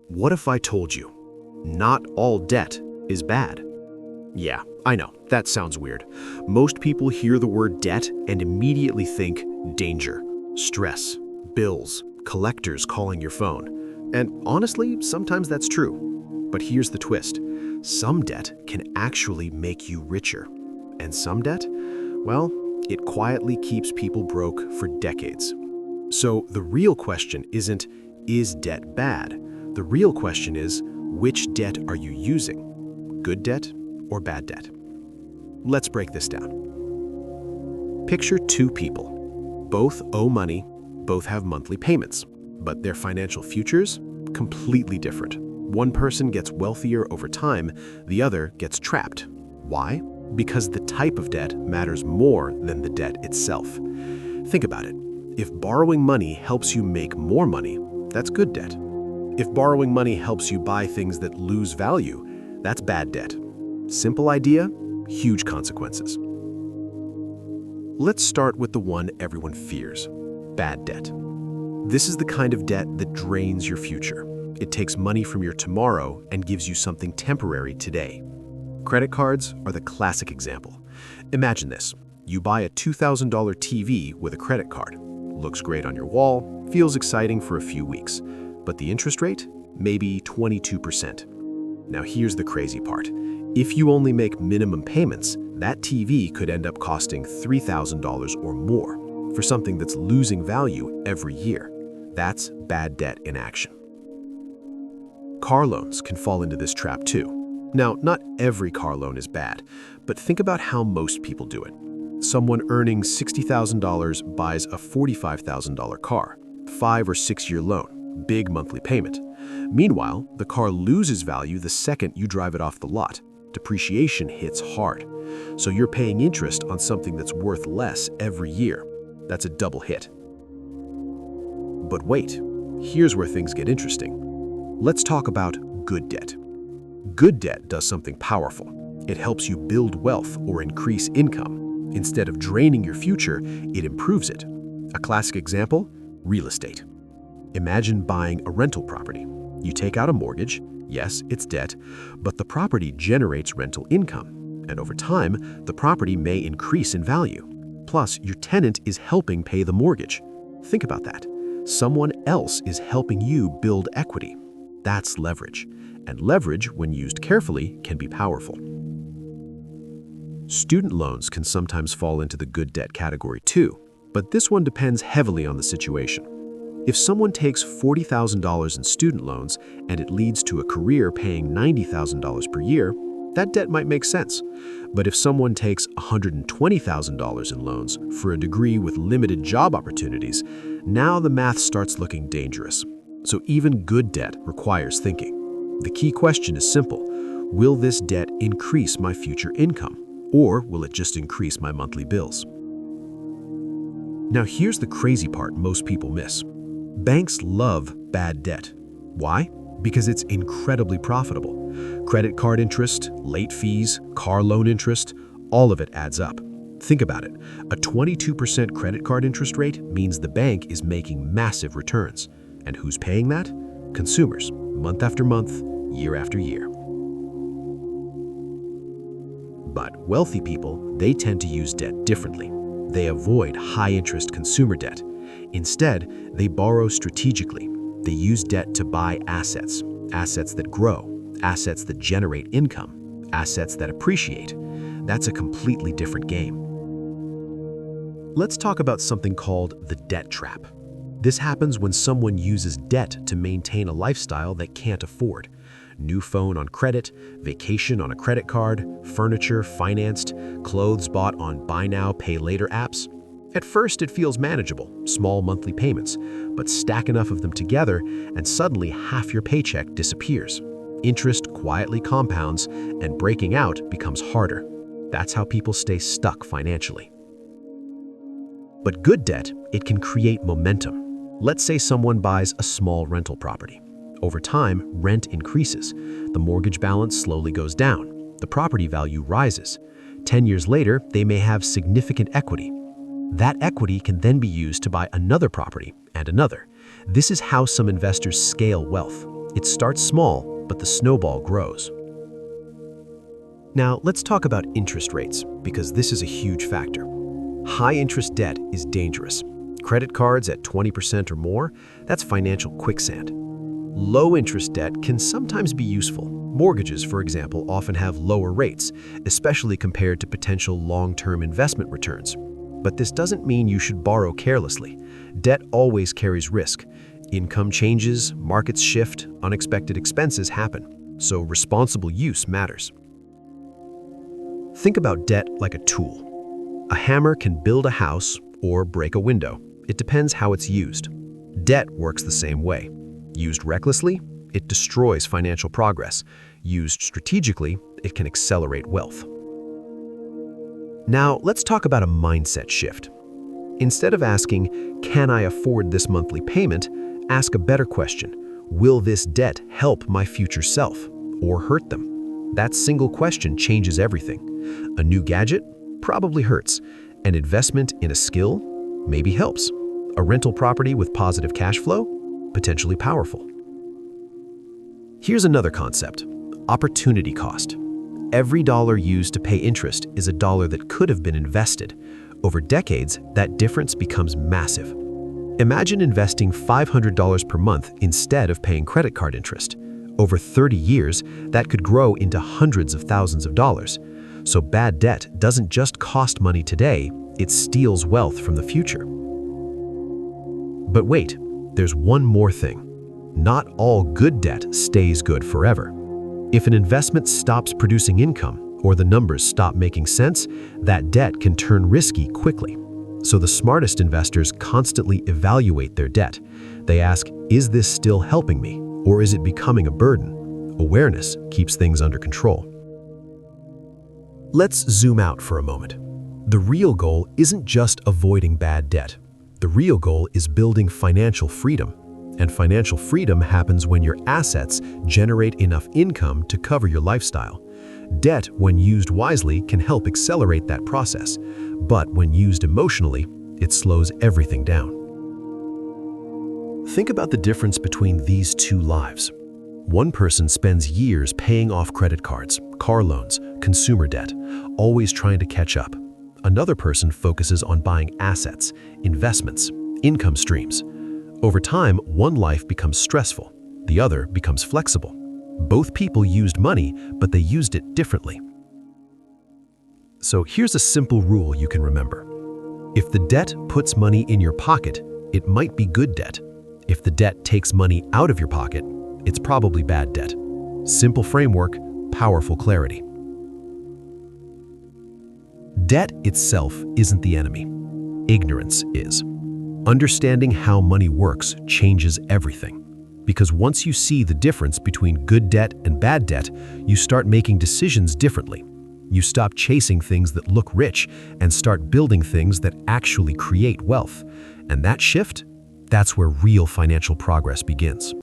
What if I told you, not all debt is bad? Yeah, I know, that sounds weird. Most people hear the word debt and immediately think danger, stress, bills, collectors calling your phone. And honestly, sometimes that's true. But here's the twist. Some debt can actually make you richer. And some debt, well, it quietly keeps people broke for decades. So the real question isn't, is debt bad? The real question is, which debt are you using? Good debt or bad debt? Let's break this down. Picture two people. Both owe money, both have monthly payments, but their financial futures, completely different. One person gets wealthier over time, the other gets trapped. Why? Because the type of debt matters more than the debt itself. Think about it. If borrowing money helps you make more money, that's good debt. If borrowing money helps you buy things that lose value, that's bad debt. Simple idea, huge consequences. Let's start with the one everyone fears, bad debt. This is the kind of debt that drains your future. It takes money from your tomorrow and gives you something temporary today. Credit cards are the classic example. Imagine this. You buy a $2,000 TV with a credit card. Looks great on your wall, feels exciting for a few weeks. But the interest rate? Maybe 22%. Now here's the crazy part. If you only make minimum payments, that TV could end up costing $3,000 or more for something that's losing value every year. That's bad debt in action. Car loans can fall into this trap too. Now, not every car loan is bad, but think about how most people do it. Someone earning $60,000 buys a $45,000 car, 5 or 6 year loan, big monthly payment. Meanwhile, the car loses value the second you drive it off the lot. Depreciation hits hard. So you're paying interest on something that's worth less every year. That's a double hit. But wait, here's where things get interesting. Let's talk about good debt. Good debt does something powerful. It helps you build wealth or increase income. Instead of draining your future, it improves it. A classic example, real estate. Imagine buying a rental property. You take out a mortgage, yes, it's debt, but the property generates rental income. And over time, the property may increase in value. Plus, your tenant is helping pay the mortgage. Think about that. Someone else is helping you build equity. That's leverage. And leverage, when used carefully, can be powerful. Student loans can sometimes fall into the good debt category too, but this one depends heavily on the situation. If someone takes $40,000 in student loans and it leads to a career paying $90,000 per year, that debt might make sense. But if someone takes $120,000 in loans for a degree with limited job opportunities, now the math starts looking dangerous. So even good debt requires thinking. The key question is simple. Will this debt increase my future income? Or will it just increase my monthly bills? Now here's the crazy part most people miss. Banks love bad debt. Why? Because it's incredibly profitable. Credit card interest, late fees, car loan interest, all of it adds up. Think about it. A 22% credit card interest rate means the bank is making massive returns. And who's paying that? Consumers, month after month, year after year. But wealthy people, they tend to use debt differently. They avoid high-interest consumer debt. Instead, they borrow strategically. They use debt to buy assets, assets that grow, assets that generate income, assets that appreciate. That's a completely different game. Let's talk about something called the debt trap. This happens when someone uses debt to maintain a lifestyle they can't afford. New phone on credit, vacation on a credit card, furniture financed, clothes bought on buy now, pay later apps. At first, it feels manageable, small monthly payments, but stack enough of them together and suddenly half your paycheck disappears. Interest quietly compounds and breaking out becomes harder. That's how people stay stuck financially. But good debt, it can create momentum. Let's say someone buys a small rental property. Over time, rent increases. The mortgage balance slowly goes down. The property value rises. 10 years later, they may have significant equity. That equity can then be used to buy another property and another. This is how some investors scale wealth. It starts small, but the snowball grows. Now, let's talk about interest rates, because this is a huge factor. High-interest debt is dangerous. Credit cards at 20% or more, that's financial quicksand. Low-interest debt can sometimes be useful. Mortgages, for example, often have lower rates, especially compared to potential long-term investment returns. But this doesn't mean you should borrow carelessly. Debt always carries risk. Income changes, markets shift, unexpected expenses happen. So responsible use matters. Think about debt like a tool. A hammer can build a house or break a window. It depends how it's used. Debt works the same way. Used recklessly, it destroys financial progress. Used strategically, it can accelerate wealth. Now, let's talk about a mindset shift. Instead of asking, "Can I afford this monthly payment?" ask a better question. Will this debt help my future self or hurt them? That single question changes everything. A new gadget probably hurts. An investment in a skill maybe helps. A rental property with positive cash flow? Potentially powerful. Here's another concept: opportunity cost. Every dollar used to pay interest is a dollar that could have been invested. Over decades, that difference becomes massive. Imagine investing $500 per month instead of paying credit card interest. Over 30 years, that could grow into hundreds of thousands of dollars. So bad debt doesn't just cost money today, it steals wealth from the future. But wait, there's one more thing. Not all good debt stays good forever. If an investment stops producing income or the numbers stop making sense, that debt can turn risky quickly. So the smartest investors constantly evaluate their debt. They ask, is this still helping me, or is it becoming a burden? Awareness keeps things under control. Let's zoom out for a moment. The real goal isn't just avoiding bad debt. The real goal is building financial freedom. And financial freedom happens when your assets generate enough income to cover your lifestyle. Debt, when used wisely, can help accelerate that process. But when used emotionally, it slows everything down. Think about the difference between these two lives. One person spends years paying off credit cards, car loans, consumer debt, always trying to catch up. Another person focuses on buying assets, investments, income streams. Over time, one life becomes stressful, the other becomes flexible. Both people used money, but they used it differently. So here's a simple rule you can remember. If the debt puts money in your pocket, it might be good debt. If the debt takes money out of your pocket, it's probably bad debt. Simple framework, powerful clarity. Debt itself isn't the enemy. Ignorance is. Understanding how money works changes everything. Because once you see the difference between good debt and bad debt, you start making decisions differently. You stop chasing things that look rich and start building things that actually create wealth. And that shift, that's where real financial progress begins.